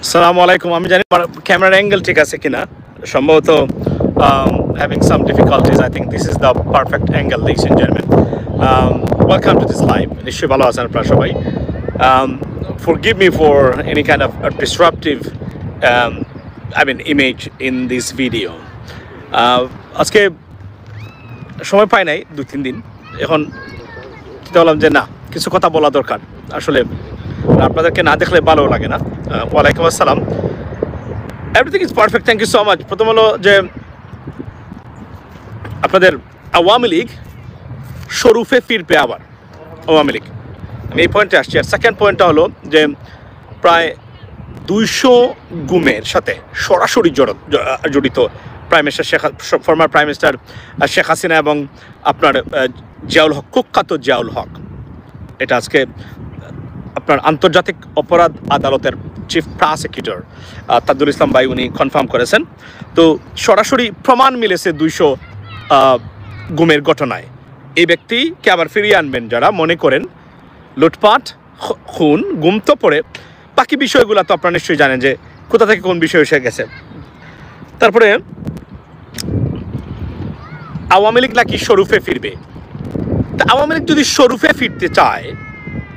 আসসালামু আলাইকুম। আমি জানি ক্যামেরার অ্যাঙ্গেল ঠিক আছে কিনা, সম্ভবত having some difficulties. I think this is the perfect angle, ladies and gentlemen. Welcome to this live. নিশ্চয়ই ভালো আছেন আপনারা সবাই। Forgive me for any kind of a disruptive image in this video. আজকে সময় পাই নাই 2-3 দিন, এখন চিন্তা করলাম যে না, কিছু কথা বলা দরকার। আসলে আপনাদেরকে না দেখলে ভালো লাগে না। ওয়ালাইকুম আসসালাম। Everything is perfect, thank you so much. প্রথম হলো যে আপনাদের আওয়ামী লীগ শরুফে ফিরবে আবার। আওয়ামী লীগ, আমি এই পয়েন্টে আসছি। আর সেকেন্ড পয়েন্টটা হলো যে প্রায় 200 গুমের সাথে সরাসরি জড়িত former prime minister Sheikh Hasina এবং আপনার জিয়াউল হক, কুখ্যাত জিয়াউল হক। এটা আজকে আপনার আন্তর্জাতিক অপরাধ আদালতের চিফ প্রসিকিউটর তাজুল ইসলাম ভাই উনি কনফার্ম করেছেন। তো সরাসরি প্রমাণ মিলেছে 200 গুমের ঘটনায়। এই ব্যক্তিকে আবার ফিরিয়ে আনবেন যারা মনে করেন লুটপাট, খুন, গুম তো পড়ে, বাকি বিষয়গুলো তো আপনারা নিশ্চয়ই জানেন যে কোথা থেকে কোন বিষয় এসে গেছে। তারপরে আওয়ামী লীগ নাকি শরুফে ফিরবে। তা আওয়ামী লীগ যদি শরুফে ফিরতে চায়,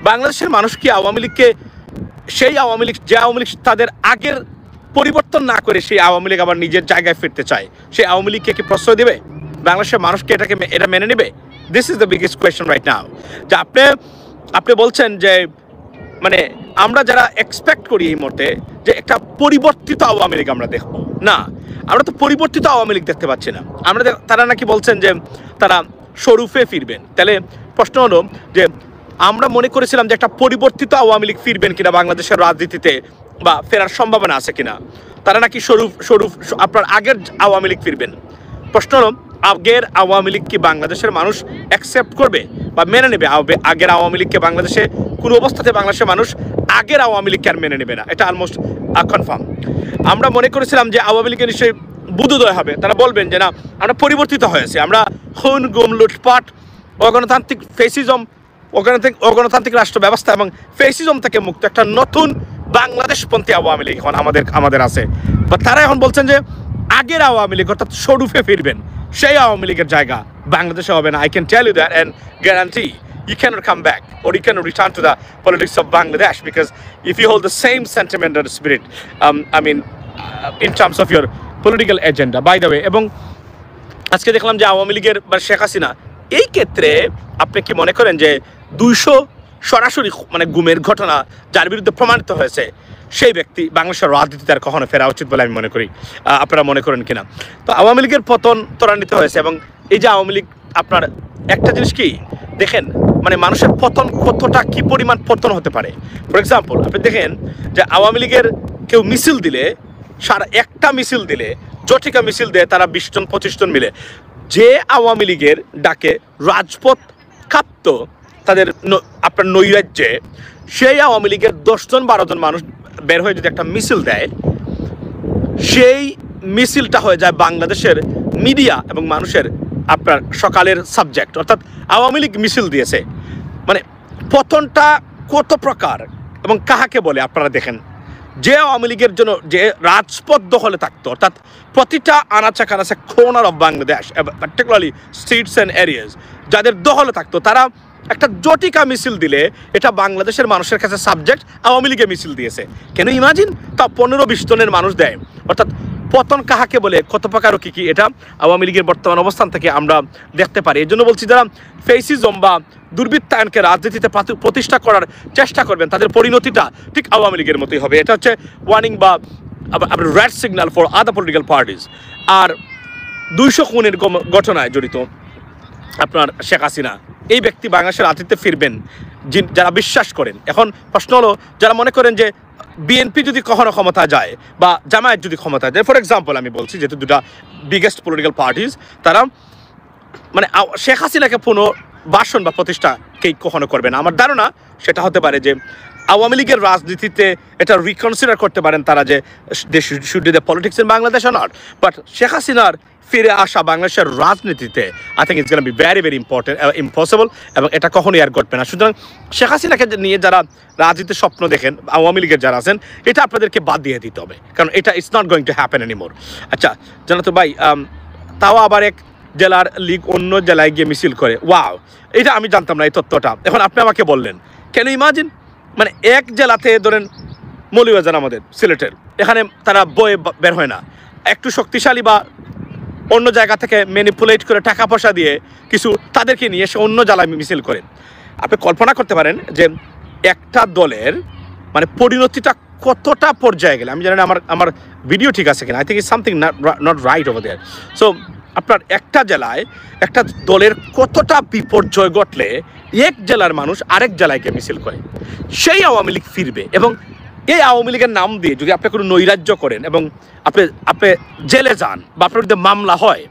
বাংলাদেশের মানুষ কি আওয়ামী লীগকে সেই আওয়ামী লীগ যে আওয়ামী লীগ তাদের আগের পরিবর্তন না করে সেই আওয়ামী লীগ আবার নিজের জায়গায় ফিরতে চায়, সেই আওয়ামী লীগকে কি প্রশ্রয় দেবে? বাংলাদেশের মানুষকে এটা মেনে নেবে? This is the biggest question right now. যে আপনি বলছেন যে মানে আমরা যারা এক্সপেক্ট করি এই মুহূর্তে যে একটা পরিবর্তিত আওয়ামী লীগ আমরা দেখব, না, আমরা তো পরিবর্তিত আওয়ামী লীগ দেখতে পাচ্ছি না। তারা নাকি বলছেন যে তারা শরুফে ফিরবেন। তাহলে প্রশ্ন হলো যে আমরা মনে করেছিলাম যে একটা পরিবর্তিত আওয়ামী লীগ ফিরবেন কিনা বাংলাদেশের রাজনীতিতে, বা ফেরার সম্ভাবনা আছে কিনা। তারা নাকি শরুফ আপনার আগের আওয়ামী লীগ ফিরবেন। প্রশ্ন হলো আগের আওয়ামী লীগ কি বাংলাদেশের মানুষ অ্যাকসেপ্ট করবে বা মেনে নেবে? আগের আওয়ামী লীগকে বাংলাদেশে কোনো অবস্থাতে বাংলাদেশের মানুষ আগের আওয়ামী লীগকে আর মেনে নেবে না, এটা অলমোস্ট কনফার্ম। আমরা মনে করেছিলাম যে আওয়ামী লীগের নিশ্চয়ই বুদ্ধোদয় হবে, তারা বলবেন যে না, আমরা পরিবর্তিত হয়েছি, আমরা খুন, গুম, লুটপাট, অগণতান্ত্রিক ফেসিজম, অগণতান্ত্রিক রাষ্ট্র ব্যবস্থা এবং ফেসিজম থেকে মুক্ত একটা নতুন বাংলাদেশপন্থী আওয়ামী লীগ এখন আমাদের আছে। বা তারা এখন বলছেন যে আগের আওয়ামী লীগ অর্থাৎ শরুফে ফিরবেন, সেই আওয়ামী লীগের জায়গা বাংলাদেশে হবে না। I can tell you that and guarantee you cannot come back or you cannot return to the politics of Bangladesh, because if you hold the same sentiment and spirit in terms of your political agenda, by the way. এবং আজকে দেখলাম যে আওয়ামী লীগের বা শেখ হাসিনা, এই ক্ষেত্রে আপনি কি মনে করেন যে 200 সরাসরি মানে গুমের ঘটনা যার বিরুদ্ধে প্রমাণিত হয়েছে, সেই ব্যক্তি বাংলাদেশের রাজনীতিতে আর কখনো ফেরা উচিত বলে আমি মনে করি? আপনারা মনে করেন কিনা? তো আওয়ামী লীগের পতন ত্বরান্বিত হয়েছে, এবং এই যে আওয়ামী লীগ, আপনার একটা জিনিস কি দেখেন, মানে মানুষের পতন কতটা, কি পরিমাণ পতন হতে পারে। ফর এক্সাম্পল আপনি দেখেন যে আওয়ামী লীগের কেউ মিছিল দিলে, একটা মিছিল দিলে, জটিকা মিছিল দেয় তারা 20 জন 25 জন মিলে, যে আওয়ামী লীগের ডাকে রাজপথ কাঁপত তাদের আপনার নৈরাজ্যে, সেই আওয়ামী লীগের 10 জন 12 জন মানুষ বের হয়ে যদি একটা মিছিল দেয়, সেই মিছিলটা হয়ে যায় বাংলাদেশের মিডিয়া এবং মানুষের আপনার সকালের সাবজেক্ট। অর্থাৎ আওয়ামী লীগ মিছিল দিয়েছে, মানে পতনটা কত প্রকার এবং কাহাকে বলে আপনারা দেখেন। যে আওয়ামী লীগের জন্য যে রাজপথ দখলে থাকতো, অর্থাৎ প্রতিটা আনাচে কানাচে corner of Bangladesh, particularly streets and areas যাদের দখলে থাকতো, তারা একটা জটিকা মিছিল দিলে এটা বাংলাদেশের মানুষের কাছে সাবজেক্ট আওয়ামী লীগে মিছিল দিয়েছে। কেন ইমাজিন, তা 15-20 জনের মানুষ দেয়। অর্থাৎ পতন কাহাকে বলে, কত প্রকার কি কি, এটা আওয়ামী লীগের বর্তমান অবস্থান থেকে আমরা দেখতে পারি। এই জন্য বলছি, যারা ফেসিজম বা দুর্বৃত্তায়নকে রাজনীতিতে প্রতিষ্ঠা করার চেষ্টা করবেন, তাদের পরিণতিটা ঠিক আওয়ামী লীগের মতোই হবে। এটা হচ্ছে ওয়ার্নিং বা red signal for other political parties. আর 200 খুনের ঘটনায় জড়িত আপনার শেখ হাসিনা, এই ব্যক্তি বাংলাদেশের রাজনীতিতে ফিরবেন যারা বিশ্বাস করেন। এখন প্রশ্ন হলো, যারা মনে করেন যে বিএনপি যদি কখনো ক্ষমতা যায় বা জামায়াত যদি ক্ষমতা যায়, ফর এক্সাম্পল আমি বলছি, যেহেতু দুটা বিগেস্ট পলিটিক্যাল পার্টিজ, তারা মানে শেখ হাসিনাকে পুনর্বাসন বা প্রতিষ্ঠাকেই কখনো করবে না। আমার ধারণা সেটা হতে পারে যে আওয়ামী লীগের রাজনীতিতে এটা রিকনসিডার করতে পারেন তারা, যে they should do the politics in Bangladesh or not, but Sheikh হাসিনার ফিরে আসা বাংলাদেশের রাজনীতিতে I think it's gonna be very very important impossible, এবং এটা কখনোই আর ঘটবে না। সুতরাং শেখ হাসিনাকে নিয়ে যারা রাজনীতির স্বপ্ন দেখেন, আওয়ামী লীগের যারা আছেন, এটা আপনাদেরকে বাদ দিয়ে দিতে হবে, কারণ এটা it's not going to happen anymore. আচ্ছা জানো তো ভাই, তাও আবার এক জেলার লীগ অন্য জেলায় গিয়ে মিছিল করে, ওয়াও, এটা আমি জানতাম না এই তথ্যটা, এখন আপনি আমাকে বললেন। ক্যান ইউ ইমাজিন, মানে এক জেলাতে ধরেন মৌলভীবাজার আমাদের সিলেটের, এখানে তারা বয়ে বের হয় না, একটু শক্তিশালী বা অন্য জায়গা থেকে ম্যানিপুলেট করে টাকা পয়সা দিয়ে কিছু তাদেরকে নিয়ে এসে অন্য জেলায় মিছিল করে। আপনি কল্পনা করতে পারেন যে একটা দলের মানে পরিণতিটা কতটা পর্যায়ে গেলে, আমি জানি না আমার ভিডিও ঠিক আছে কিনা, I think is something not right over there. So আপনার একটা জেলায় একটা দলের কতটা বিপর্যয় ঘটলে এক জেলার মানুষ আরেক জেলায় গিয়ে মিছিল করে, সেই আওয়ামী লীগ ফিরবে। এবং এই আওয়ামী লীগের নাম দিয়ে যদি আপনি কোনো নৈরাজ্য করেন এবং আপনি জেলে যান বা আপনার বিরুদ্ধে মামলা হয়,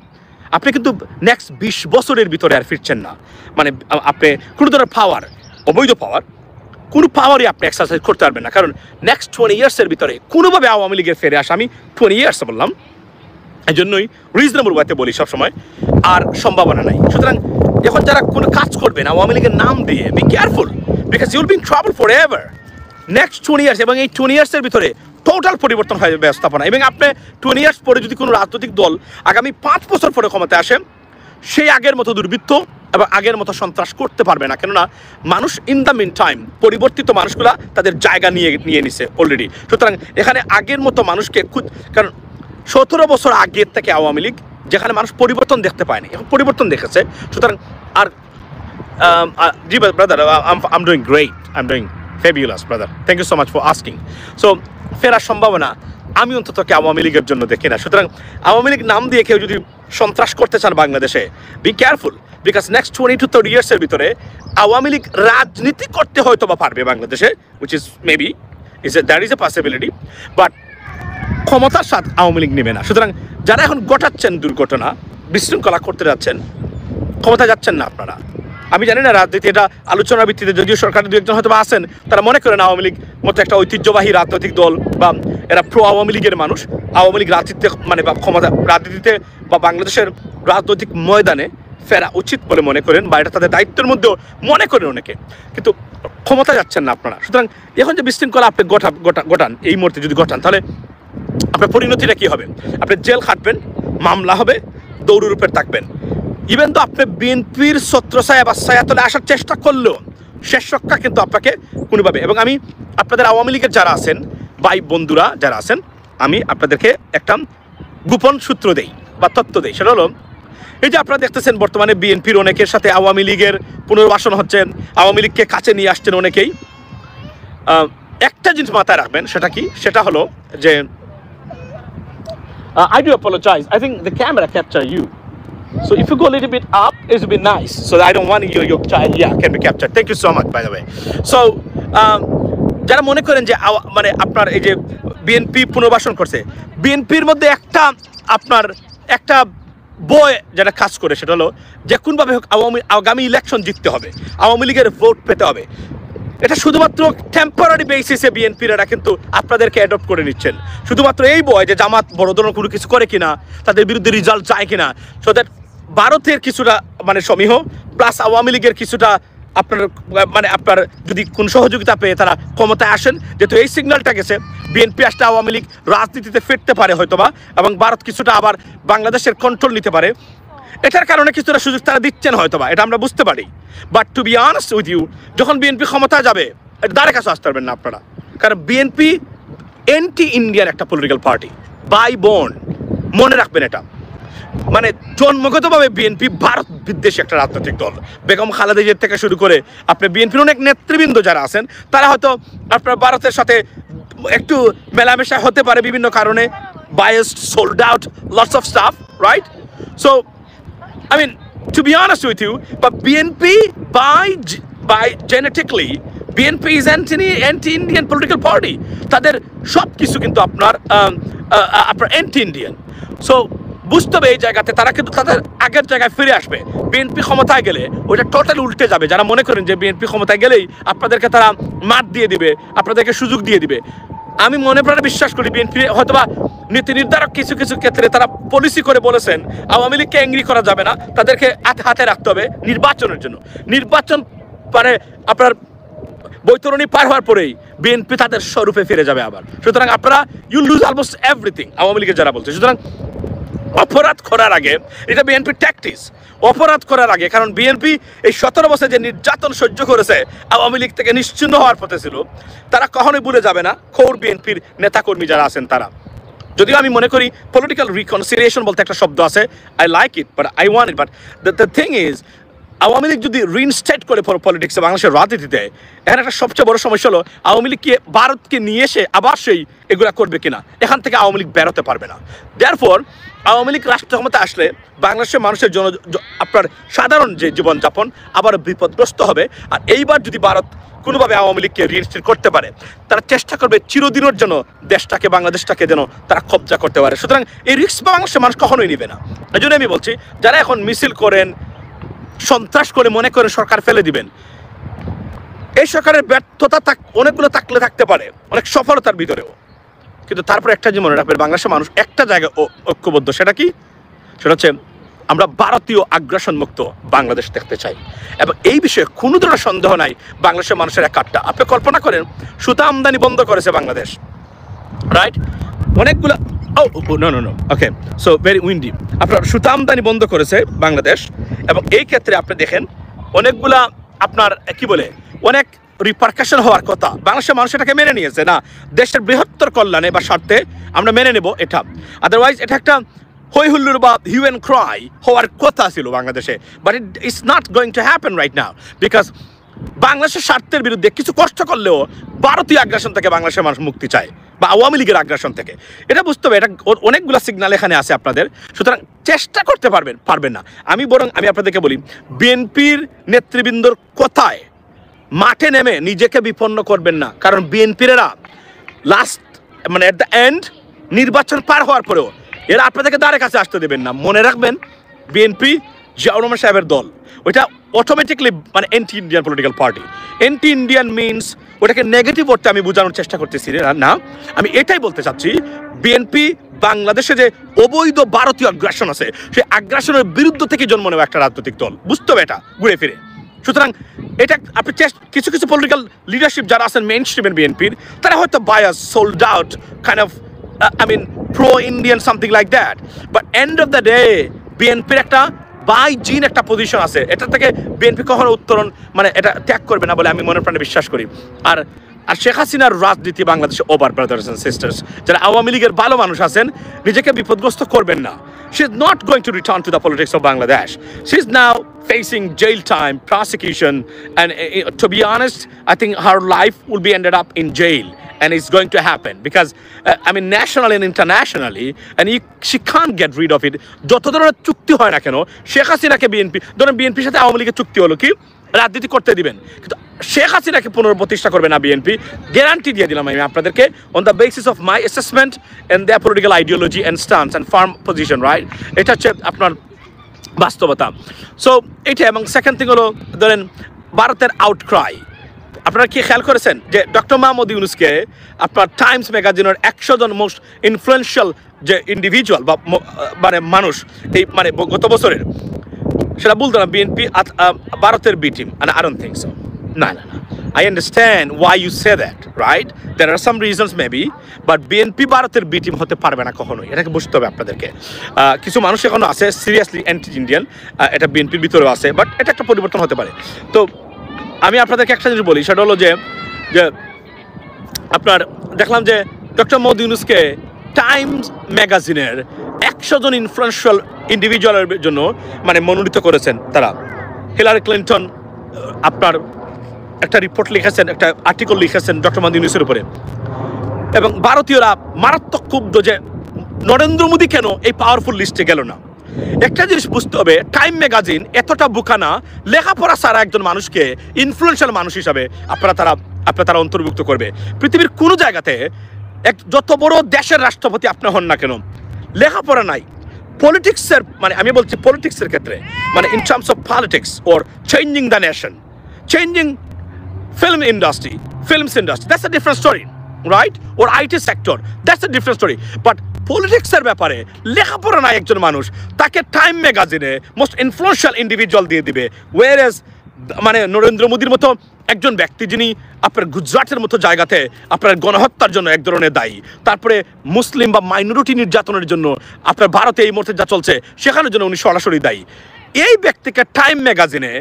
আপনি কিন্তু নেক্সট 20 বছরের ভিতরে আর ফিরছেন না। মানে আপনি কোনো ধরনের পাওয়ার, অবৈধ পাওয়ার, কোনো পাওয়ারই আপনি এক্সারসাইজ করতে পারবেন না, কারণ নেক্সট 20 ইয়ার্সের ভিতরে কোনোভাবে আওয়ামী লীগের ফিরে আসা, আমি 20 ইয়ার্স বললাম, এই জন্যই রিজনেবল ওয়েতে বলি সবসময়, আর সম্ভাবনা নাই। সুতরাং এখন যারা কোনো কাজ করবেন আওয়ামী লীগের নাম দিয়ে, be careful, because you will be in trouble for ever next 20 years. এবং এই 20 ইয়ার্সের ভিতরে টোটাল পরিবর্তন হয় ব্যবস্থাপনা। এবং আপনি 20 ইয়ার্স পরে যদি কোনো রাজনৈতিক দল আগামী 5 বছর পরে ক্ষমতায় আসে, সেই আগের মতো দুর্বৃত্ত এবং আগের মতো সন্ত্রাস করতে পারবে না, কেননা মানুষ ইন দ্য মিন টাইম পরিবর্তিত মানুষগুলা তাদের জায়গা নিয়ে নিছে অলরেডি। সুতরাং এখানে আগের মতো মানুষকে কারণ 17 বছর আগের থেকে আওয়ামী লীগ যেখানে মানুষ পরিবর্তন দেখতে পায়নি, এখন পরিবর্তন দেখেছে। সুতরাং আর জি brother, I'm doing great, I am doing fabulous brother, thank you so much for asking. So ফেরার সম্ভাবনা আমি অন্তত আওয়ামী লীগের জন্য দেখি না। সুতরাং আওয়ামী লীগ নাম দিয়ে কেউ যদি সন্ত্রাস করতে চান বাংলাদেশে, B careful, because next 20 to 30 ইয়ার্সের ভিতরে আওয়ামী লীগ রাজনীতি করতে হয়তো বা পারবে বাংলাদেশে, which is maybe that is a possibility, but ক্ষমতার সাথে আওয়ামী লীগ নেবে না। সুতরাং যারা এখন ঘটাচ্ছেন দুর্ঘটনা, বিশৃঙ্খলা করতে যাচ্ছেন, ক্ষমতা যাচ্ছেন না আপনারা। আমি জানি না রাজনীতি এটা আলোচনার ভিত্তিতে, যদিও সরকারের দু একজন হয়তো আছেন, তারা মনে করেন আওয়ামী লীগ মতো একটা ঐতিহ্যবাহী রাজনৈতিক দল বা এরা প্রো আওয়ামী লীগের মানুষ, আওয়ামী লীগ রাজনীতিতে মানে বা ক্ষমতা রাজনীতিতে বা বাংলাদেশের রাজনৈতিক ময়দানে ফেরা উচিত বলে মনে করেন, বা এটা তাদের দায়িত্বের মধ্যেও মনে করেন অনেকে, কিন্তু ক্ষমতা যাচ্ছেন না আপনারা। সুতরাং এখন যে বিশৃঙ্খলা আপনি ঘটান এই মুহূর্তে যদি ঘটান, তাহলে আপনার পরিণতিটা কী হবে? আপনি জেল খাটবেন, মামলা হবে, দৌড়ের উপর থাকবেন। ইভেন তো আপনি বিএনপির ছত্রছায়া বা ছায়াতলে আসার চেষ্টা করলেও শেষ রক্ষা কিন্তু আপনাকে কোনোভাবে। এবং আমি আপনাদের আওয়ামী লীগের যারা আছেন, ভাই বন্ধুরা যারা আছেন, আমি আপনাদেরকে একটা গোপন সূত্র দেই বা তথ্য দেই। সেটা হলো, এই যে আপনারা দেখতেছেন বর্তমানে বিএনপির অনেকের সাথে আওয়ামী লীগের পুনর্বাসন হচ্ছেন, আওয়ামী লীগকে কাছে নিয়ে আসছেন অনেকেই। একটা জিনিস মাথায় রাখবেন, সেটা কি? সেটা হলো যে I do apologize. I think the camera capture you. So if you go a little bit up, it would be nice. So I don't want your child, yeah, can be captured. Thank you so much, by the way. So যারা মনে করেন যে মানে আপনার এই যে BNP পুনর্বাসন করছে, বিএনপির মধ্যে আপনার একটা বই যেটা কাজ করে, সেটা হলো যে কোনভাবে হোক আগামী ইলেকশন জিততে হবে, আওয়ামী লীগের ভোট পেতে হবে। এটা শুধুমাত্র টেম্পোরারি বেসিসে বিএনপিরা কিন্তু আপনাদেরকে অ্যাডপ্ট করে নিচ্ছেন, শুধুমাত্র এই বয় যে জামাত বড় ধরনের কোনো কিছু করে কিনা, তাদের বিরুদ্ধে রেজাল্ট যায় কিনা, সো দ্যাট ভারতের কিছুটা মানে সমীহ প্লাস আওয়ামী লীগের কিছুটা আপনার যদি কোন সহযোগিতা পেয়ে তারা ক্ষমতায় আসেন, যেহেতু এই সিগন্যালটা গেছে বিএনপি আসলে আওয়ামী লীগ রাজনীতিতে ফিরতে পারে হয়তোবা, এবং ভারত কিছুটা আবার বাংলাদেশের কন্ট্রোল নিতে পারে, এটার কারণে কিছুটা সুযোগ তারা দিচ্ছেন হয়তোবা, এটা আমরা বুঝতে পারি। But to be honest with you, যখন বিএনপি ক্ষমতায় যাবে, এটা দ্বারে কাছে আসতে পারবেন না আপনারা, কারণ বিএনপি অ্যান্টি ইন্ডিয়ান একটা পলিটিক্যাল পার্টি, বাই বোন, মনে রাখবেন এটা। মানে জন্মগতভাবে বিএনপি ভারত বিদ্বেষী একটা রাজনৈতিক দল। বেগম খালেদা জিয়া থেকে শুরু করে আপনি বিএনপির অনেক নেতৃবৃন্দ যারা আছেন, তারা হয়তো আপনার ভারতের সাথে একটু মেলামেশা হতে পারে বিভিন্ন কারণে, biased, sold out, lots of stuff, right? So I mean, to be honest with you, but BNP by genetically, BNP is anti-Indian political party. তাদের সব কিছু কিন্তু আপনার anti-Indian. So বুঝতে হবে এই জায়গাতে তারা কিন্তু তাদের আগের জায়গায় ফিরে আসবে। বিএনপি ক্ষমতায় গেলে ওইটা টোটাল উল্টে যাবে। যারা মনে করেন যে বিএনপি ক্ষমতায় গেলেই আপনাদেরকে তারা মাঠ দিয়ে দিবে, আপনাদেরকে সুযোগ দিয়ে দিবে, আমি মনে প্রাণে বিশ্বাস করি বিএনপি হয়তোবা নীতি নির্ধারক কিছু কিছু ক্ষেত্রে তারা পলিসি করে বলেছেন আওয়ামী লীগকে অ্যাংরি করা যাবে না, তাদেরকে হাতে রাখতে হবে নির্বাচনের জন্য। নির্বাচন মানে আপনার বৈতরণী পার হওয়ার পরেই বিএনপি তাদের স্বরূপে ফিরে যাবে আবার। সুতরাং আপনারা you lose almost everything, Awami লীগের যারা বলছে। সুতরাং অপরাধ করার আগে, এটা বিএনপি ট্যাকটিক্স, অপরাধ করার আগে, কারণ বিএনপি এই 17 বছর যে নির্যাতন সহ্য করেছে আওয়ামী লীগ থেকে নিশ্চিহ্ন হওয়ার পথে ছিল, তারা কখনোই ভুলে যাবে না খোর বিএনপির নেতাকর্মী যারা আছেন তারা। যদিও আমি মনে করি পলিটিক্যাল রিকনসিলিয়েশন বলতে একটা শব্দ আছে, I like it but I want it, but the thing is Awami League যদি রিইনস্টেট করে পলিটিক্সে বাংলাদেশের রাজনীতিতে, এখানে একটা সবচেয়ে বড় সমস্যা হলো আওয়ামী লীগকে ভারতকে নিয়ে এসে আবার সেই এগুলা করবে কিনা, এখান থেকে আওয়ামী লীগ বেরোতে পারবে না। দেয়ারফর আওয়ামী লীগ রাষ্ট্র ক্ষমতা আসলে বাংলাদেশের মানুষের আপনার সাধারণ যে জীবনযাপন আবার বিপদগ্রস্ত হবে। আর এইবার যদি ভারত কোনোভাবে আওয়ামী লীগকে রিইনস্টেট করতে পারে, তারা চেষ্টা করবে চিরদিনের জন্য দেশটাকে, বাংলাদেশটাকে যেন তারা কবজা করতে পারে। সুতরাং এই রিস্ক বাংলাদেশের মানুষ কখনোই নেবে না। এই জন্য আমি বলছি, যারা এখন মিছিল করেন, সন্ত্রাস করে মনে করে সরকার ফেলে দিবেন, এই সরকারের ব্যর্থতা অনেকগুলো থাকতে পারে, অনেক সফলতার ভিতরেও, কিন্তু তারপরে একটা যে মনে রাখবেন, বাংলাদেশের মানুষ একটা জায়গায় ঐক্যবদ্ধ। সেটা কি? সেটা হচ্ছে আমরা ভারতীয় আগ্রাসন মুক্ত বাংলাদেশ দেখতে চাই, এবং এই বিষয়ে কোনো ধরনের সন্দেহ নাই বাংলাদেশের মানুষের একাট্টা। আপনি কল্পনা করেন, সুতা আমদানি বন্ধ করেছে বাংলাদেশ, রাইট? অনেকগুলো ওকে, সো ভেরি উইন্ডি। আপনার সুতা আমদানি বন্ধ করেছে বাংলাদেশ, এবং এই ক্ষেত্রে আপনি দেখেন অনেকগুলা আপনার কি বলে অনেক রিপারকাশন হওয়ার কথা, বাংলাদেশের মানুষ এটাকে মেনে নিয়েছে, না দেশের বৃহত্তর কল্যাণে বা স্বার্থে আমরা মেনে নেব এটা। আদারওয়াইজ এটা একটা হই হুল্লোড় বা হিউ অ্যান্ড ক্রাই হওয়ার কথা ছিল বাংলাদেশে, but it's not going to happen right now, because বাংলাদেশের স্বার্থের বিরুদ্ধে কিছু কষ্ট করলেও ভারতীয় আগ্রাসন থেকে বাংলাদেশের মানুষ মুক্তি চায়, বা আওয়ামী লীগের আগ্রাসন থেকে। এটা বুঝতে হবে, এটা অনেকগুলো সিগন্যাল এখানে আছে আপনাদের। সুতরাং চেষ্টা করতে পারবেন না। আমি আপনাদেরকে বলি, বিএনপির নেতৃবৃন্দর কথায় মাঠে নেমে নিজেকে বিপন্ন করবেন না, কারণ বিএনপিরা লাস্ট মানে এট দ্য এন্ড নির্বাচন পার হওয়ার পরেও এরা আপনাদেরকে দ্বারে কাছে আসতে দেবেন না। মনে রাখবেন, বিএনপি জিয়াউর রহমান সাহেবের দল, ওইটা অটোমেটিকলি মানে anti Indian political party. Anti Indian means ওটাকে নেগেটিভ করতে আমি বোঝানোর চেষ্টা করতেছি না, আমি এটাই বলতে চাচ্ছি, বিএনপি বাংলাদেশে যে অবৈধ ভারতীয় আগ্রাসন আছে, সেই আগ্রাসনের বিরুদ্ধ থেকে জন্ম নেওয়া একটা রাজনৈতিক দল, বুঝতে হবে এটা ঘুরে ফিরে। সুতরাং এটা আপনি কিছু কিছু পলিটিক্যাল লিডারশিপ যারা আছেন মেইন স্ট্রিমের বিএনপির, তারা হয়তো bias, sold out, kind of pro-Indian, something like that. But end of the day, বিএনপির একটা বাই জিন একটা পজিশন আছে, এটা থেকে বিএনপি কখনো উত্তরণ মানে এটা ত্যাগ করবে না বলে আমি মনে প্রাণে বিশ্বাস করি। আর শেখ হাসিনার রাজনীতি বাংলাদেশে ওভার, ব্রাদার্স অ্যান্ড সিস্টার্স। যারা আওয়ামী লীগের ভালো মানুষ আছেন, নিজেকে বিপদগ্রস্ত করবেন না। She is not going to return to the politics of Bangladesh. She is now facing jail time, prosecution, and to be honest, I think her life will be ended up in jail. And it's going to happen because, nationally and internationally, and she can't get rid of it. যত ধরনের চুক্তি হয় না কেন, শেখ হাসিনাকে বিএনপির সাথে আওয়ামী লীগের চুক্তি হলো কি রাজনীতি করতে দিবেন, কিন্তু শেখ হাসিনাকে পুনর্প্রতিষ্ঠা করবে না বিএনপি। গ্যারান্টি দিয়ে দিলাম আমি আপনাদেরকে, on the basis of my assessment and their political ideology and stance and firm position, right? এটা হচ্ছে আপনার বাস্তবতা। সো এটা, এবং সেকেন্ড থিং হলো ধরেন ভারতের আউটক্রাই। আপনারা কি খেয়াল করেছেন যে ডক্টর মোহাম্মদ ইউনূসকে আপনার টাইমস ম্যাগাজিনের 100 জন মোস্ট ইনফ্লুয়েন্সিয়াল যে ইন্ডিভিজুয়াল বা মানে মানুষ এই মানে গত বছরের, সেটা বলতো না বিএনপি ভারতের B team, and I don't think so. না I understand why you say that, right? There are some reasons maybe, but BNP ভারতের বি টিম হতে পারবে না কখনোই, এটাকে বুঝতে হবে আপনাদেরকে। কিছু মানুষ এখনো আছে সিরিয়াসলি অ্যান্টি ইন্ডিয়ান, এটা বিএনপির ভিতরেও আছে, বাট এটা একটা পরিবর্তন হতে পারে। তো আমি আপনাদেরকে একটা জিনিস বলি, সেটা হলো যে আপনার দেখলাম যে ডক্টর মোহাম্মদ ইউনূসকে টাইমস ম্যাগাজিনের 100 জন ইনফ্লুয়েন্সিয়াল ইন্ডিভিজুয়ালের জন্য মানে মনোনীত করেছেন তারা। হিলারি ক্লিন্টন আপনার একটা রিপোর্ট লিখেছেন, একটা আর্টিকেল লিখেছেন ডক্টর মোহাম্মদ ইউনূসের উপরে, এবং ভারতীয়রা মারাত্মক ক্ষুব্ধ যে নরেন্দ্র মোদী কেন এই পাওয়ারফুল লিস্টে গেল না। একটা জিনিস বুঝতে হবে, টাইম ম্যাগাজিন এতটা বুকানা, লেখাপড়া ছাড়া একজন মানুষকে ইনফ্লুয়েন্সিয়াল মানুষ হিসাবে তারা অন্তর্ভুক্ত করবে। পৃথিবীর কোনো জায়গাতে যত বড় দেশের রাষ্ট্রপতি আপনি হন না কেন, লেখাপড়া নাই, পলিটিক্সের মানে আমি বলছি পলিটিক্সের ক্ষেত্রে, মানে in terms of politics or changing the nation, changing films industry, that's a different story. Right, or IT sector, that's a different story. But পলিটিক্সের ব্যাপারে লেখাপড়া নাই একজন মানুষ, তাকে টাইম ম্যাগাজিনে মোস্ট ইনফ্লুয়েন্সিয়াল ইন্ডিভিজুয়াল দিয়ে দিবে, ওয়েরেজ মানে নরেন্দ্র মোদীর মতো একজন ব্যক্তি যিনি আপনার গুজরাটের মতো জায়গাতে আপনার গণহত্যার জন্য এক ধরনের দায়ী, তারপরে মুসলিম বা মাইনরিটি নির্যাতনের জন্য আপনার ভারতে এই মুহূর্তে যা চলছে সেখানের জন্য উনি সরাসরি দায়ী, এই ব্যক্তিকে টাইম ম্যাগাজিনে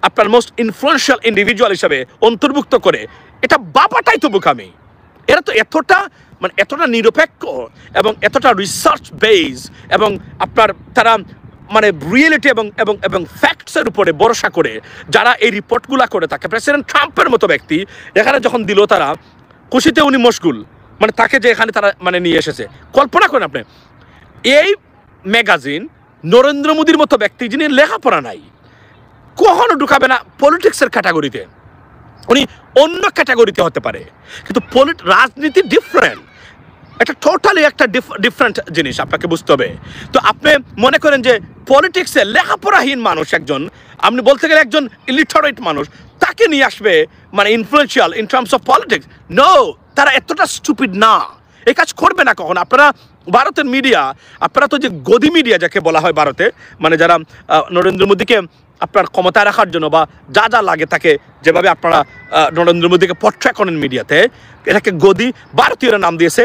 আপনার মোস্ট ইনফ্লুয়েন্সিয়াল ইন্ডিভিজুয়াল হিসাবে অন্তর্ভুক্ত করে, এটা বাবাটাই তো বোকামি। এরা তো এতটা নিরপেক্ষ এবং এতটা রিসার্চ বেস এবং আপনার তারা মানে রিয়েলিটি এবং এবং এবং ফ্যাক্টসের উপরে ভরসা করে যারা এই রিপোর্টগুলো করে থাকে। প্রেসিডেন্ট ট্রাম্পের মতো ব্যক্তি এখানে যখন দিল, তারা খুশিতে উনি মশগুল, মানে তাকে যে এখানে তারা মানে নিয়ে এসেছে। কল্পনা করেন আপনি, এই ম্যাগাজিন নরেন্দ্র মোদীর মতো ব্যক্তি যিনি লেখাপড়া নাই কখনো ঢুকাবে না পলিটিক্সের ক্যাটাগরিতে, উনি অন্য ক্যাটাগরিতে হতে পারে, কিন্তু রাজনীতি ডিফারেন্ট, এটা টোটালি একটা ডিফারেন্ট জিনিস, আপনাকে বুঝতে হবে। তো আপনি মনে করেন যে পলিটিক্সে লেখাপড়াহীন মানুষ একজন, আপনি বলতে গেলে একজন ইলিটারেট মানুষ, তাকে নিয়ে আসবে মানে influential in terms of politics? No, তারা এতটা স্টুপিড না, এই কাজ করবে না কখন। আপনারা ভারতের মিডিয়া, আপনারা তো যে গদি মিডিয়া যাকে বলা হয় ভারতে, মানে যারা নরেন্দ্র মোদীকে আপনার ক্ষমতায় রাখার জন্য বা যা যা লাগে তাকে যেভাবে আপনারা নরেন্দ্র মোদীকে পোর্ট্রে করেন মিডিয়াতে, এটাকে গদি, ভারতীয়রা নাম দিয়েছে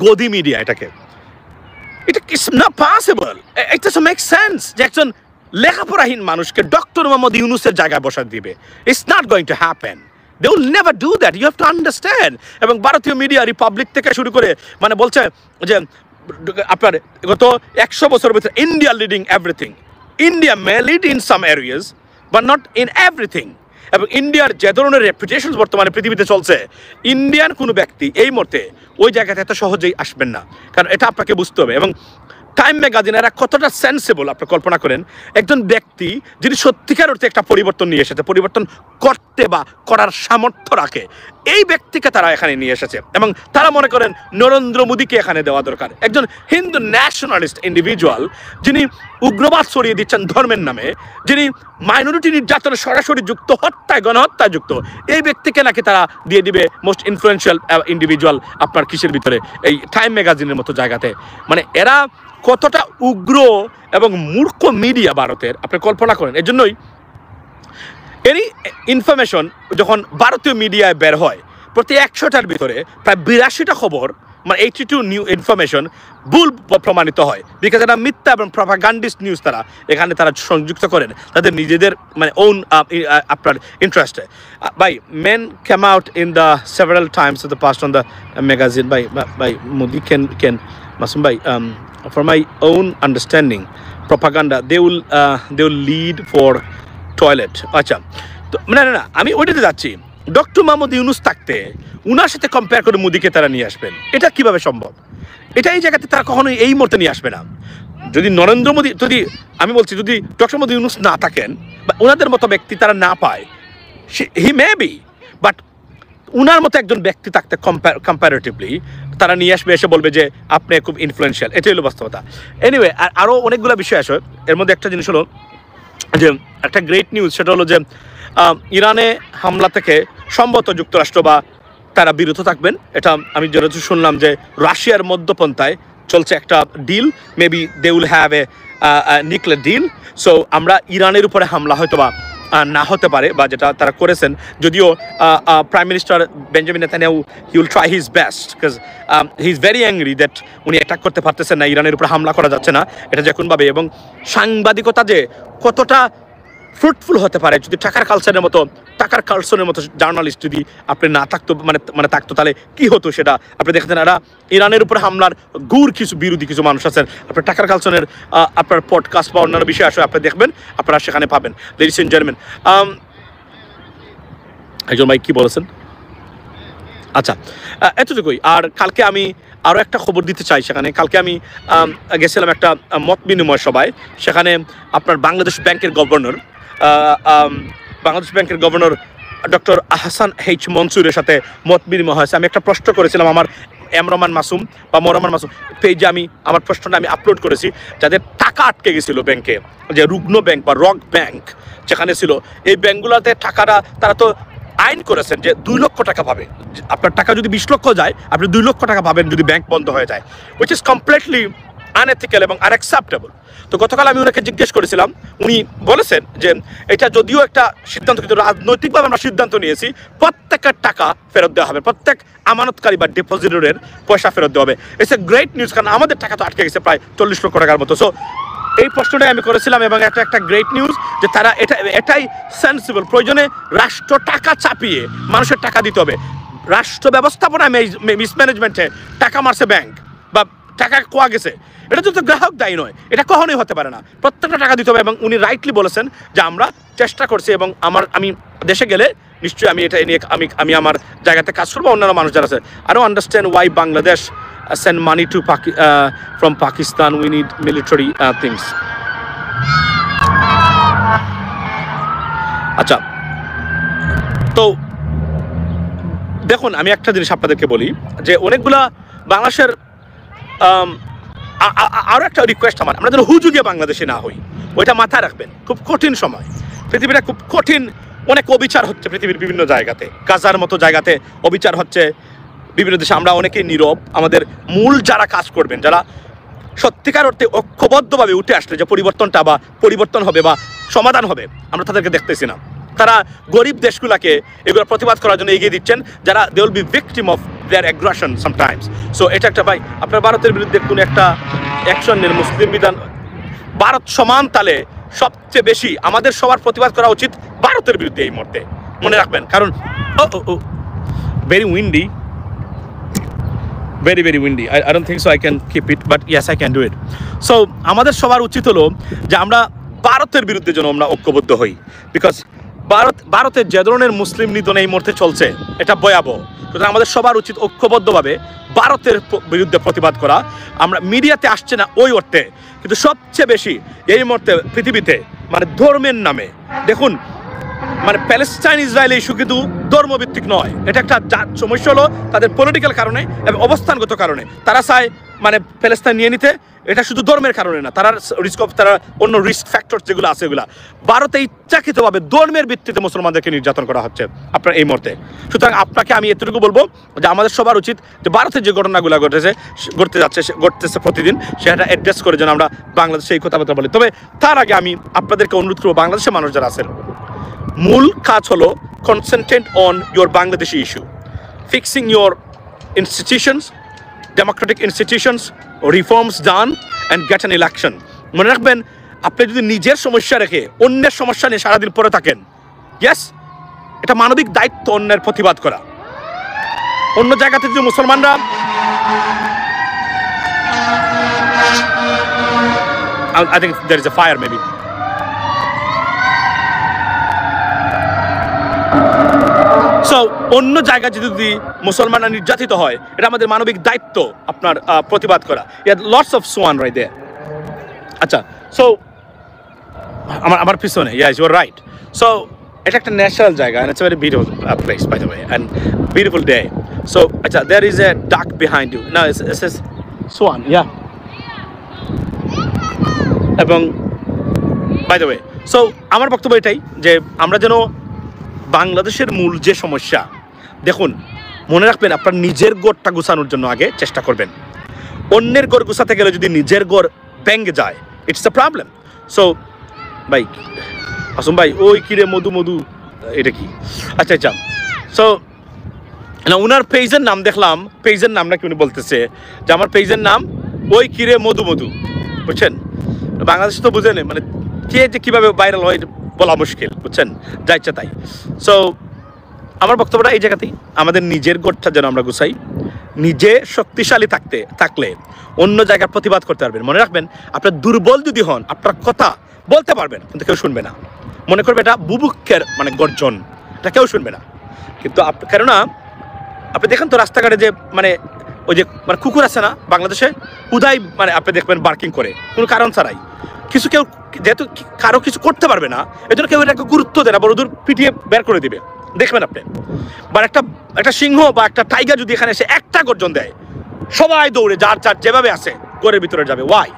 গদি মিডিয়া। এটাকে এটা it's not possible, it doesn't make sense যে একজন লেখাপড়াহীন মানুষকে ডক্টর মোহাম্মদ ইউনূসের জায়গায় বসাতে দিবে। It's not going to happen, they will never do that, you have to understand. এবং ভারতীয় মিডিয়া রিপাবলিক থেকে শুরু করে মানে বলছে যে আপনার গত 100 বছরের ভিতরে India leading everything, India may lead in some areas but not in everything. এবং ইন্ডিয়ার যে ধরনের রেপুটেশন বর্তমানে পৃথিবীতে চলছে, ইন্ডিয়ান কোনো ব্যক্তি এই মুহূর্তে ওই জায়গাতে এত সহজেই আসবেন না, কারণ এটা আপনাকে বুঝতে হবে। এবং টাইম ম্যাগাজিন এরা কতটা সেন্সিবল আপনি কল্পনা করেন, একজন ব্যক্তি যিনি সত্যিকার অর্থে একটা পরিবর্তন নিয়ে এসেছে, পরিবর্তন করতে বা করার সামর্থ্য রাখে, এই ব্যক্তিকে তারা এখানে নিয়ে এসেছে এবং তারা মনে করেন নরেন্দ্র মোদীকে এখানে দেওয়া দরকার। একজন হিন্দু ন্যাশনালিস্ট ইন্ডিভিজুয়াল যিনি উগ্রবাদ ছড়িয়ে দিচ্ছেন ধর্মের নামে, যিনি মাইনরিটি নির্যাতনে সরাসরি যুক্ত, হত্যায় গণহত্যায় যুক্ত, এই ব্যক্তিকে নাকি তারা দিয়ে দিবে মোস্ট ইনফ্লুয়েন্সিয়াল ইন্ডিভিজুয়াল আপনার কিসের ভিতরে, এই টাইম ম্যাগাজিনের মতো জায়গাতে। মানে এরা কতটা উগ্র এবং মূর্খ মিডিয়া ভারতের, আপনি কল্পনা করেন। এর জন্যই এরই ইনফরমেশন যখন ভারতীয় মিডিয়ায় বের হয়, প্রতি 100টার ভিতরে প্রায় 82টা খবর, মানে 82 নিউ ইনফরমেশন ভুল প্রমাণিত হয়, বিকজ এটা মিথ্যা এবং প্রপাগান্ডিস্ট নিউজ তারা এখানে তারা সংযুক্ত করেন তাদের নিজেদের মানে ওন আপনার ইন্টারেস্টে। By men came out in the several times of the past on the magazine by Modi can Masum ভাই, for my own understanding, propaganda they will lead for toilet. আচ্ছা, তো না আমি ওইটাতে যাচ্ছি, ডক্টর মোহাম্মদ ইউনূস থাকতে উনার সাথে কম্পেয়ার করে মোদিকে তারা নিয়ে আসবেন, এটা কিভাবে সম্ভব? এটা এই জায়গাতে তারা কখনোই এই মুহূর্তে নিয়ে আসবে না। যদি নরেন্দ্র মোদী, যদি আমি বলছি যদি ডক্টর মোহাম্মদ ইউনূস না থাকেন বা ওনাদের মতো ব্যক্তি তারা না পায়, হি মে বি, বাট উনার মতো একজন ব্যক্তি থাকতে কম্পারেটিভলি তারা নিয়ে আসবে, এসে বলবে যে আপনি খুব ইনফ্লুয়েন্সিয়াল, এটাই হলো বাস্তবতা। এনিওয়ে, আরও অনেকগুলো বিষয় আসে, এর মধ্যে একটা জিনিস হলো যে একটা গ্রেট নিউজ, সেটা হলো যে ইরানে হামলা থেকে সম্ভবত যুক্তরাষ্ট্র বা তারা বিরত থাকবেন। এটা আমি যেটা শুনলাম যে রাশিয়ার মধ্যপন্থায় চলছে একটা deal, maybe they will have a nuclear deal. So আমরা ইরানের উপরে হামলা হয়তো বা না হতে পারে, বা যেটা তারা করেছেন, যদিও prime minister Benjamin Netanyahu he will try his best, because he is very angry that উনি অ্যাটাক করতে পারতেছেন না, ইরানের উপরে হামলা করা যাচ্ছে না, এটা যে কোনভাবে। এবং সাংবাদিকতা যে কতটা ফ্রুটফুল হতে পারে যদি টাকার কালচারের মতো জার্নালিস্ট যদি আপনি না থাকতো, মানে থাকতো, তাহলে কি হতো সেটা আপনি দেখতেন। এরা ইরানের উপরে হামলার কিছু বিরোধী কিছু মানুষ আছেন, আপনার টাকার কালচারের আপনার পডকাস্ট বা অন্যান্য বিষয় আসলে আপনি দেখবেন, আপনারা সেখানে পাবেন। লেডিস এন্ড জেন্টলম্যান, একজন ভাই কি বলেছেন? আচ্ছা, এতটুকুই। আর কালকে আমি আরও একটা খবর দিতে চাই, সেখানে কালকে আমি গেছিলাম একটা মত বিনিময় সভায়, সেখানে আপনার বাংলাদেশ ব্যাংকের গভর্নর ডক্টর আহসান এইচ মনসুরের সাথে মত বিনিময় হয়েছে। আমি একটা প্রশ্ন করেছিলাম আমার মরমান মাসুম পেজে, আমার প্রশ্নটা আমি আপলোড করেছি, যাদের টাকা আটকে গেছিলো ব্যাংকে, যে রুগ্ন ব্যাংক বা রক ব্যাংক যেখানে ছিল, এই ব্যাংকগুলোতে টাকাটা তারা তো আইন করেছেন যে 2 লক্ষ টাকা পাবে। আপনার টাকা যদি 20 লক্ষ যায়, আপনি 2 লক্ষ টাকা পাবেন যদি ব্যাংক বন্ধ হয়ে যায়, উইচ ইজ কমপ্লিটলি আনএথিক্যাল এবং আনঅ্যাকসেপ্টেবল। তো গতকাল আমি ওনাকে জিজ্ঞেস করেছিলাম, উনি বলেছেন যে এটা যদিও একটা সিদ্ধান্ত, কিন্তু রাজনৈতিকভাবে আমরা সিদ্ধান্ত নিয়েছি প্রত্যেকের টাকা ফেরত দেওয়া হবে, প্রত্যেক আমানতকারী বা ডিপোজিটরের পয়সা ফেরত দেওয়া হবে। ইটস এ গ্রেট নিউজ, কারণ আমাদের টাকা তো আটকে গেছে প্রায় 40 লক্ষ টাকার মতো। সো এই প্রশ্নটাই আমি করেছিলাম এবং একটা গ্রেট নিউজ যে তারা এটাই সেন্সিবল। প্রয়োজনে রাষ্ট্র টাকা চাপিয়ে মানুষের টাকা দিতে হবে। রাষ্ট্র ব্যবস্থাপনা মিসম্যানেজমেন্টে টাকা মারছে ব্যাংক বা টাকা কোয়া গেছে, এটা তো গ্রাহক দায়ী নয়, এটা কখনোই হতে পারে না। প্রত্যেকটা টাকা দিতে হবে এবং উনি রাইটলি বলেছেন যে আমরা চেষ্টা করছি এবং আমি দেশে গেলে নিশ্চয়ই আমি এটা নিয়ে আমি আমার জায়গাতে কাজ করবো। অন্যান্য মানুষ যারা আছে, I don't understand Y Bangladesh send money to from Pakistan. We need military things. আচ্ছা, তো দেখুন আমি একটা জিনিস আপনাদেরকে বলি যে অনেকগুলা বাংলাদেশের আরও একটা রিকোয়েস্ট আমার, আমরা যেন হুজুগে বাংলাদেশে না হই, ওইটা মাথায় রাখবেন। খুব কঠিন সময়, পৃথিবীটা খুব কঠিন, অনেক অবিচার হচ্ছে পৃথিবীর বিভিন্ন জায়গাতে, গাজার মতো জায়গাতে অবিচার হচ্ছে বিভিন্ন দেশে। আমরা অনেকেই নীরব। আমাদের মূল যারা কাজ করবেন, যারা সত্যিকার অর্থে ঐক্যবদ্ধভাবে উঠে আসলে যে পরিবর্তনটা বা পরিবর্তন হবে বা সমাধান হবে, আমরা তাদেরকে দেখতেছি না। তারা গরিব দেশগুলোকে এগুলো প্রতিবাদ করার জন্য এগিয়ে দিচ্ছেন, যারা they will be victim of their aggression sometimes. So এটা একটা ভাই, আপনার ভারতের বিরুদ্ধে কোনো একটা অ্যাকশন নেন, মুসলিম বিধান, ভারত সমান তালে সবচেয়ে বেশি আমাদের সবার প্রতিবাদ করা উচিত ভারতের বিরুদ্ধে এই মুহূর্তে, মনে রাখবেন। কারণ very Windy, very windy. I don't think so I can keep it, but yes I can do it. So আমাদের সবার উচিত হলো যে আমরা ভারতের বিরুদ্ধে যেন আমরা ঐক্যবদ্ধ হই, বিকজ ভারতের যে ধরনের মুসলিম নিধন এই মুহূর্তে চলছে এটা ভয়াবহ। সুতরাং আমাদের সবার উচিত ঐক্যবদ্ধভাবে ভারতের বিরুদ্ধে প্রতিবাদ করা। আমরা মিডিয়াতে আসছে না ওই অর্থে, কিন্তু সবচেয়ে বেশি এই মুহূর্তে পৃথিবীতে মানে ধর্মের নামে, দেখুন মানে প্যালেস্টাইন ইসরায়েল ইস্যু কিন্তু ধর্মভিত্তিক নয়, এটা একটা সমস্যা হলো তাদের পলিটিক্যাল কারণে এবং অবস্থানগত কারণে তারা চায় মানে প্যালেস্টাইন নিয়ে নিতে। এটা শুধু ধর্মের কারণে না, তারা অন্য রিস্ক ফ্যাক্টর যেগুলো আছে এগুলা। ভারতে ইচ্ছাকৃতভাবে ধর্মের ভিত্তিতে মুসলমানদেরকে নির্যাতন করা হচ্ছে আপনার এই মুহূর্তে। সুতরাং আপনাকে আমি এতটুকু বলবো যে আমাদের সবার উচিত যে ভারতের যে ঘটনাগুলো ঘটতেছে প্রতিদিন, সেটা অ্যাড্রেস করে যেন আমরা বাংলাদেশে এই কথাবার্তা বলি। তবে তার আগে আমি আপনাদেরকে অনুরোধ করবো, বাংলাদেশের মানুষ যারা আছেন, মূল কাজ হলো concentrate on your Bangladeshi issue, fixing your institutions, democratic institutions, reforms done and get an election. মনে রাখবেন, আপনি যদি নিজের সমস্যা রেখে অন্যের সমস্যা নিয়ে সারাদিন পরে থাকেন, ইয়েস এটা মানবিক দায়িত্ব অন্যের প্রতিবাদ করা। অন্য জায়গাতে যদি মুসলমানরা I think there is a fire maybe. So অন্য জায়গায় যদি মুসলমানরা নির্যাতিত হয়, এটা আমাদের মানবিক দায়িত্ব আপনার প্রতিবাদ করা। Lots of swan right there. আচ্ছা, সো আমার পিছনে, yes you are right. So এটা একটা ন্যাচারাল জায়গা, and it's a very beautiful place by the way, and beautiful day. So আচ্ছা, there is a duck behind you. No, it says swan, yeah. এবং by the way, so আমার বক্তব্য এটাই যে আমরা যেন বাংলাদেশের মূল যে সমস্যা, দেখুন মনে রাখবেন আপনার নিজের গড়টা গুছানোর জন্য আগে চেষ্টা করবেন। অন্যের গড় গুছাতে গেলে যদি নিজের গড় ভেঙে যায়, ইটস এ প্রবলেম। সো ভাই আসুন ভাই, ওই কিরে মধু এটা কি? আচ্ছা, সো না ওনার পেজের নাম দেখলাম, পেজের নাম নাকি উনি বলতেছে যে আমার পেজের নাম ওই কিরে মধু, বুঝছেন? বাংলাদেশে তো বুঝেন মানে কে যে কীভাবে ভাইরাল হয় বলা মুশকিল, বুঝছেন, যা ইচ্ছা তাই। সো আমার বক্তব্যটা এই জায়গাতেই, আমাদের নিজের গোটটা যেন আমরা গুছাই। নিজে শক্তিশালী থাকলে অন্য জায়গায় প্রতিবাদ করতে পারবেন। মনে রাখবেন, আপনার দুর্বল যদি হন, আপনার কথা বলতে পারবেন কিন্তু কেউ শুনবে না, মনে করবে এটা বুভুক্ষের মানে গর্জন, এটা কেউ শুনবে না। কিন্তু কেননা আপনি দেখেন তো রাস্তাঘাটে যে মানে ওই যে মানে কুকুর আছে না বাংলাদেশে, উদাই মানে আপনি দেখবেন বার্কিং করে কোনো কারণ ছাড়াই। কেউ যেহেতু কারো কিছু করতে পারবে না, এই জন্য কেউ এটাকে গুরুত্ব দেয় না, বড় দূর পিটিয়ে বের করে দিবে। দেখবেন আপনি, বা একটা সিংহ বা একটা টাইগার যদি এখানে এসে একটা গর্জন দেয়, সবাই দৌড়ে যার যেভাবে আছে ঘরের ভিতরে যাবে। Why?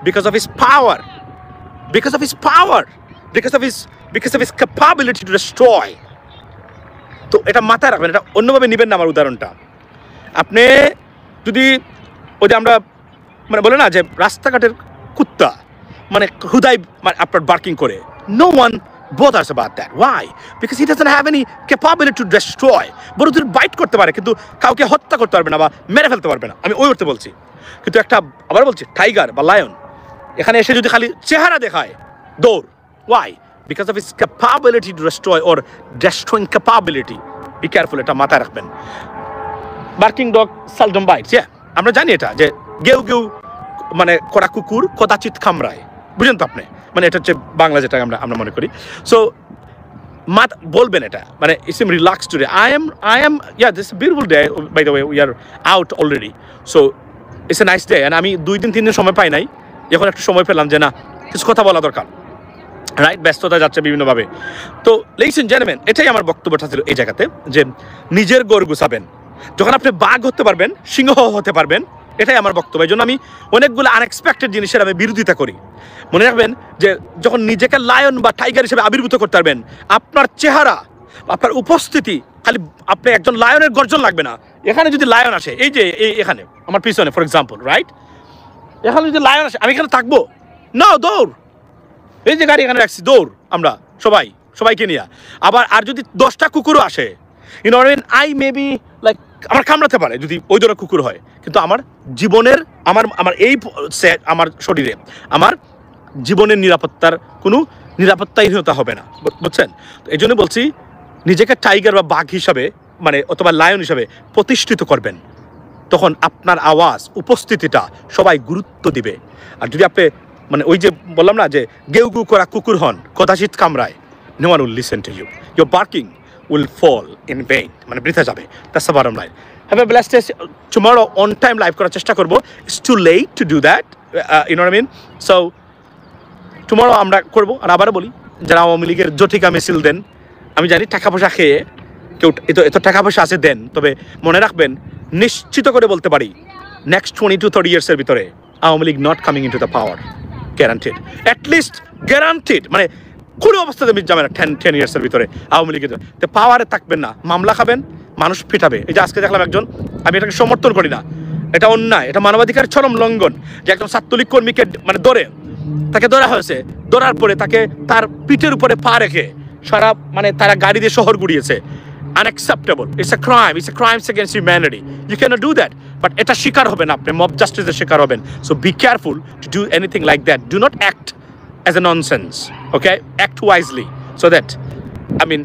Because of his power, because of his capability to destroy. তো এটা মাথায় রাখবেন, এটা অন্যভাবে নেবেন না আমার উদাহরণটা। আপনি যদি ওই যে আমরা মানে বলে না যে রাস্তাঘাটের কুত্তা মানে হুদাই মানে আপনার বার্কিং করে, no one bothers about that. Why? Because he doesn't have any capability to destroy. বড় দূর বাইট করতে পারে কিন্তু কাউকে হত্যা করতে পারবে না বা মেরে ফেলতে পারবে না, আমি ওই অর্থে বলছি। কিন্তু একটা আবার বলছি টাইগার বা লায়ন এখানে এসে যদি খালি চেহারা দেখায় দৌড়, why? Because of his capability to destroy or destroying capability. Be careful, এটা মাথায় রাখবেন। Barking dog seldom bites, yeah, আমরা জানি এটা যে গেউ গেউ মানে করা কুকুর কদাচিৎ কামড়ায়, বুঝেন তো আপনি, মানে এটা হচ্ছে বাংলা যেটা আমরা মনে করি। সো বলবেন এটা মানে it's relax today, I am yeah, this is a beautiful day, by the way, we are out already, so it's a nice day, and আমি 2-3 দিন সময় পাই নাই, এখন একটু সময় পেলাম যে না কিছু কথা বলা দরকার, রাইট? ব্যস্ততা যাচ্ছে বিভিন্নভাবে। তো ladies and gentlemen, এটাই আমার বক্তব্যটা ছিল এই জায়গাতে, যে নিজের গড় গুছাবেন যখন আপনি বাঘ হতে পারবেন, সিংহ হতে পারবেন, এটাই আমার বক্তব্য। এই জন্য আমি অনেকগুলো আনএক্সপেক্টেড জিনিসের আমি বিরোধিতা করি। মনে রাখবেন যে যখন নিজেকে লায়ন বা টাইগার হিসেবে আবির্ভূত করতে পারবেন, আপনার চেহারা, আপনার উপস্থিতি, খালি আপনি একজন লায়নের গর্জন লাগবে না। এখানে যদি লায়ন আসে, এই যে এখানে আমার পিছনে ফর এক্সাম্পল, রাইট, এখানে যদি লায়ন আসে আমি এখানে থাকবো না, দৌড়, এই যে গাড়ি এখানে রাখছি দৌড়, আমরা সবাইকে নিয়ে। আবার আর যদি 10টা কুকুরও আসে, you know I may be like আমার কামড়াতে পারে যদি ওই ধরনের কুকুর হয়, কিন্তু আমার জীবনের আমার এই আমার শরীরে আমার জীবনের নিরাপত্তার কোনো নিরাপত্তাহীনতা হবে না, বুঝছেন? তো এই জন্য বলছি নিজেকে টাইগার বা বাঘ হিসাবে মানে অথবা লায়ন হিসাবে প্রতিষ্ঠিত করবেন, তখন আপনার আওয়াজ উপস্থিতিটা সবাই গুরুত্ব দিবে। আর যদি আপনি মানে ওই যে বললাম না যে গেউ গেউ করা কুকুর হন, কদাচিৎ কামড়ায়, no one will listen to you, your barking will fall in vain, মানে বৃথা যাবে। That's the bottom line. Have a blessed day. Tomorrow on time live করার চেষ্টা করব, it's too late to do that, you know what I mean? So tomorrow আমরা করব। আর আবারও বলি, যারা আওয়ামী লীগের জটিকা মিছিল দেন, আমি জানি টাকা পয়সা খেয়ে কেউ এত টাকা পয়সা আছে দেন, তবে মনে রাখবেন নিশ্চিত করে বলতে পারি নেক্সট 20 to 30 ইয়ার্সের ভিতরে Awami League not coming into the power, guaranteed, at least guaranteed, মানে কোনো অবস্থাতে যাবে না 10 ইয়ার্সের ভিতরে আওয়ামী লীগের পাওয়ারে থাকবেন না, মামলা খাবেন, মানুষ পিটাবে। এই যে আজকে দেখলাম একজন, আমি এটাকে সমর্থন করি না, এটা অন্যায়, এটা মানবাধিকার চরম লঙ্ঘন, যে একজন ছাত্রলীগ কর্মীকে মানে তাকে ধরা হয়েছে, ধরার পরে তাকে তার পিঠের উপরে পা রেখে সারা মানে তারা গাড়ি দিয়ে শহর ঘুরিয়েছে। Unacceptable. It's a crime. It's a crime against humanity. You cannot do that. But এটা শিকার হবেন আপনি, mob justice এর শিকার হবেন। So be careful to do anything like that. Do not act as a nonsense. Okay? Act wisely so that, I mean,